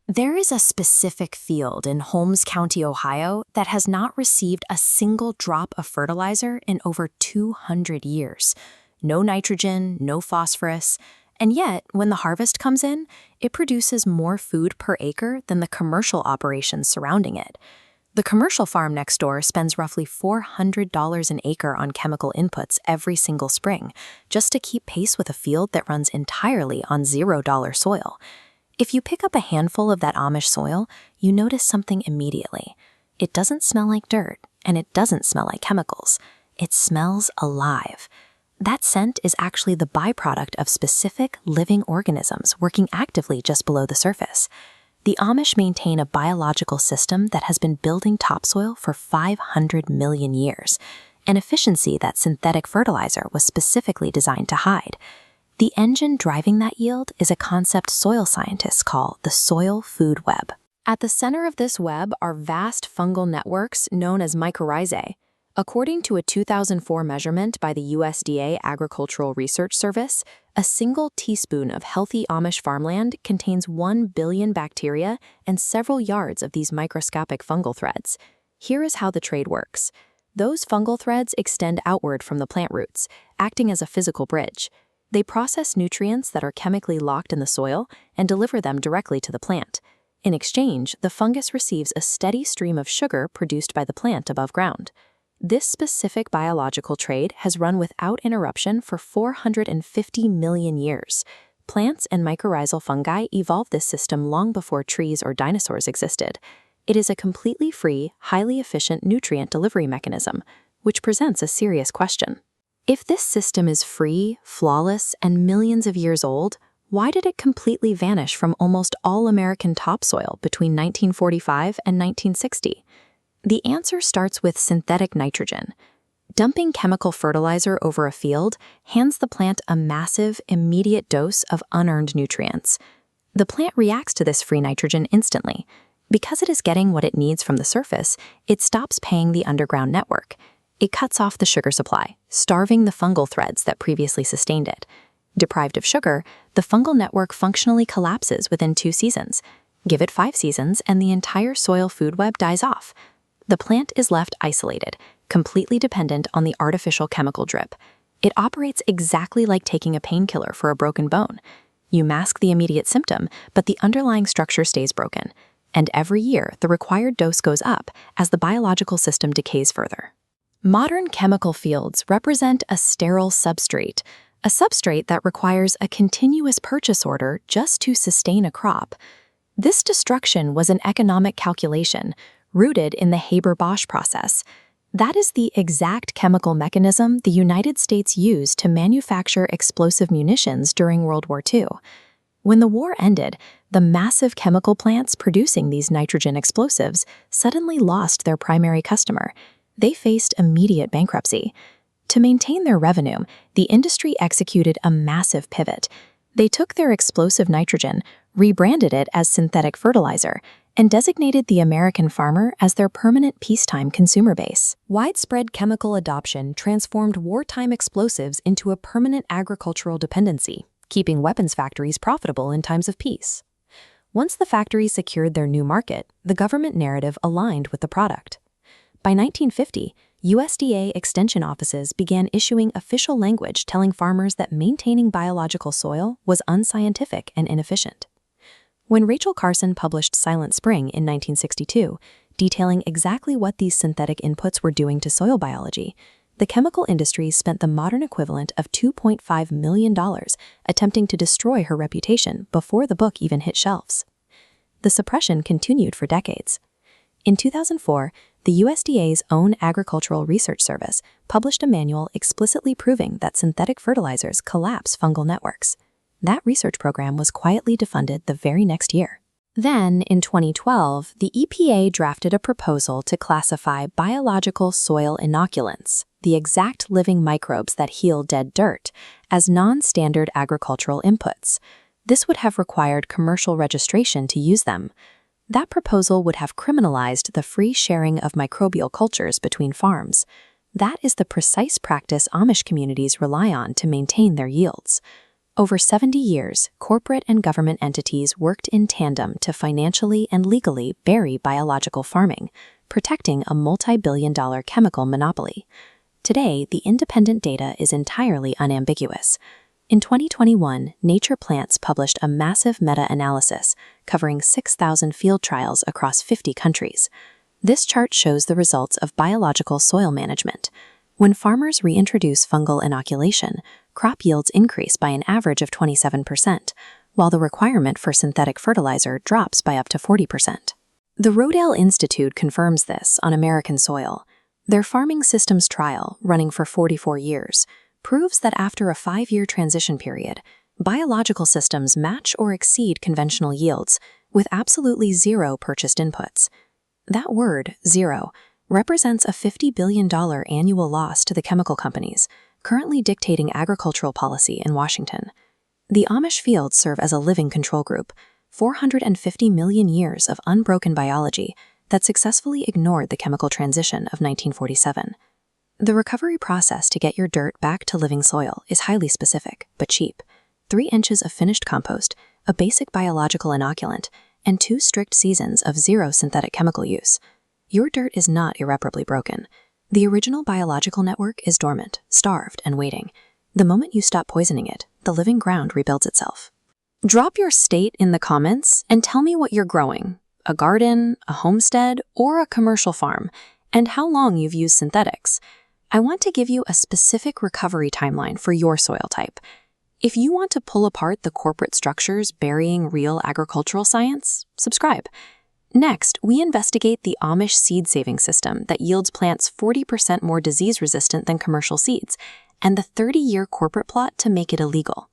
There is a specific field in Holmes County, Ohio, that has not received a single drop of fertilizer in over 200 years. No nitrogen, no phosphorus, and yet, when the harvest comes in, it produces more food per acre than the commercial operations surrounding it. The commercial farm next door spends roughly $400 an acre on chemical inputs every single spring, just to keep pace with a field that runs entirely on $0 soil. If you pick up a handful of that Amish soil, you notice something immediately. It doesn't smell like dirt, and it doesn't smell like chemicals. It smells alive. That scent is actually the byproduct of specific living organisms working actively just below the surface. The Amish maintain a biological system that has been building topsoil for 500 million years, an efficiency that synthetic fertilizer was specifically designed to hide. The engine driving that yield is a concept soil scientists call the soil food web. At the center of this web are vast fungal networks known as mycorrhizae. According to a 2004 measurement by the USDA Agricultural Research Service, a single teaspoon of healthy Amish farmland contains 1 billion bacteria and several yards of these microscopic fungal threads. Here is how the trade works. Those fungal threads extend outward from the plant roots, acting as a physical bridge. They process nutrients that are chemically locked in the soil and deliver them directly to the plant. In exchange, the fungus receives a steady stream of sugar produced by the plant above ground. This specific biological trade has run without interruption for 450 million years. Plants and mycorrhizal fungi evolved this system long before trees or dinosaurs existed. It is a completely free, highly efficient nutrient delivery mechanism, which presents a serious question. If this system is free, flawless, and millions of years old, why did it completely vanish from almost all American topsoil between 1945 and 1960? The answer starts with synthetic nitrogen. Dumping chemical fertilizer over a field hands the plant a massive, immediate dose of unearned nutrients. The plant reacts to this free nitrogen instantly. Because it is getting what it needs from the surface, it stops paying the underground network. It cuts off the sugar supply, starving the fungal threads that previously sustained it. Deprived of sugar, the fungal network functionally collapses within 2 seasons. Give it 5 seasons, and the entire soil food web dies off. The plant is left isolated, completely dependent on the artificial chemical drip. It operates exactly like taking a painkiller for a broken bone. You mask the immediate symptom, but the underlying structure stays broken. And every year, the required dose goes up as the biological system decays further. Modern chemical fields represent a sterile substrate, a substrate that requires a continuous purchase order just to sustain a crop. This destruction was an economic calculation rooted in the Haber-Bosch process. That is the exact chemical mechanism the United States used to manufacture explosive munitions during World War II. When the war ended, the massive chemical plants producing these nitrogen explosives suddenly lost their primary customer. They faced immediate bankruptcy. To maintain their revenue, the industry executed a massive pivot. They took their explosive nitrogen, rebranded it as synthetic fertilizer, and designated the American farmer as their permanent peacetime consumer base. Widespread chemical adoption transformed wartime explosives into a permanent agricultural dependency, keeping weapons factories profitable in times of peace. Once the factories secured their new market, the government narrative aligned with the product. By 1950, USDA extension offices began issuing official language telling farmers that maintaining biological soil was unscientific and inefficient. When Rachel Carson published Silent Spring in 1962, detailing exactly what these synthetic inputs were doing to soil biology, the chemical industries spent the modern equivalent of $2.5 million attempting to destroy her reputation before the book even hit shelves. The suppression continued for decades. In 2004, the USDA's own Agricultural Research Service published a manual explicitly proving that synthetic fertilizers collapse fungal networks. That research program was quietly defunded the very next year. Then, in 2012, the EPA drafted a proposal to classify biological soil inoculants, the exact living microbes that heal dead dirt, as non-standard agricultural inputs. This would have required commercial registration to use them. That proposal would have criminalized the free sharing of microbial cultures between farms. That is the precise practice Amish communities rely on to maintain their yields. Over 70 years, corporate and government entities worked in tandem to financially and legally bury biological farming, protecting a multi-billion-dollar chemical monopoly. Today, the independent data is entirely unambiguous. In 2021, Nature Plants published a massive meta-analysis covering 6,000 field trials across 50 countries. This chart shows the results of biological soil management. When farmers reintroduce fungal inoculation, crop yields increase by an average of 27%, while the requirement for synthetic fertilizer drops by up to 40%. The Rodale Institute confirms this on American soil. Their farming systems trial, running for 44 years, proves that after a 5-year transition period, biological systems match or exceed conventional yields with absolutely zero purchased inputs. That word, zero, represents a $50 billion annual loss to the chemical companies, currently dictating agricultural policy in Washington. The Amish fields serve as a living control group, 450 million years of unbroken biology that successfully ignored the chemical transition of 1947. The recovery process to get your dirt back to living soil is highly specific, but cheap. 3 inches of finished compost, a basic biological inoculant, and 2 strict seasons of zero synthetic chemical use. Your dirt is not irreparably broken. The original biological network is dormant, starved, and waiting. The moment you stop poisoning it, the living ground rebuilds itself. Drop your state in the comments and tell me what you're growing: a garden, a homestead, or a commercial farm, and how long you've used synthetics. I want to give you a specific recovery timeline for your soil type. If you want to pull apart the corporate structures burying real agricultural science, subscribe. Next, we investigate the Amish seed saving system that yields plants 40% more disease-resistant than commercial seeds, and the 30-year corporate plot to make it illegal.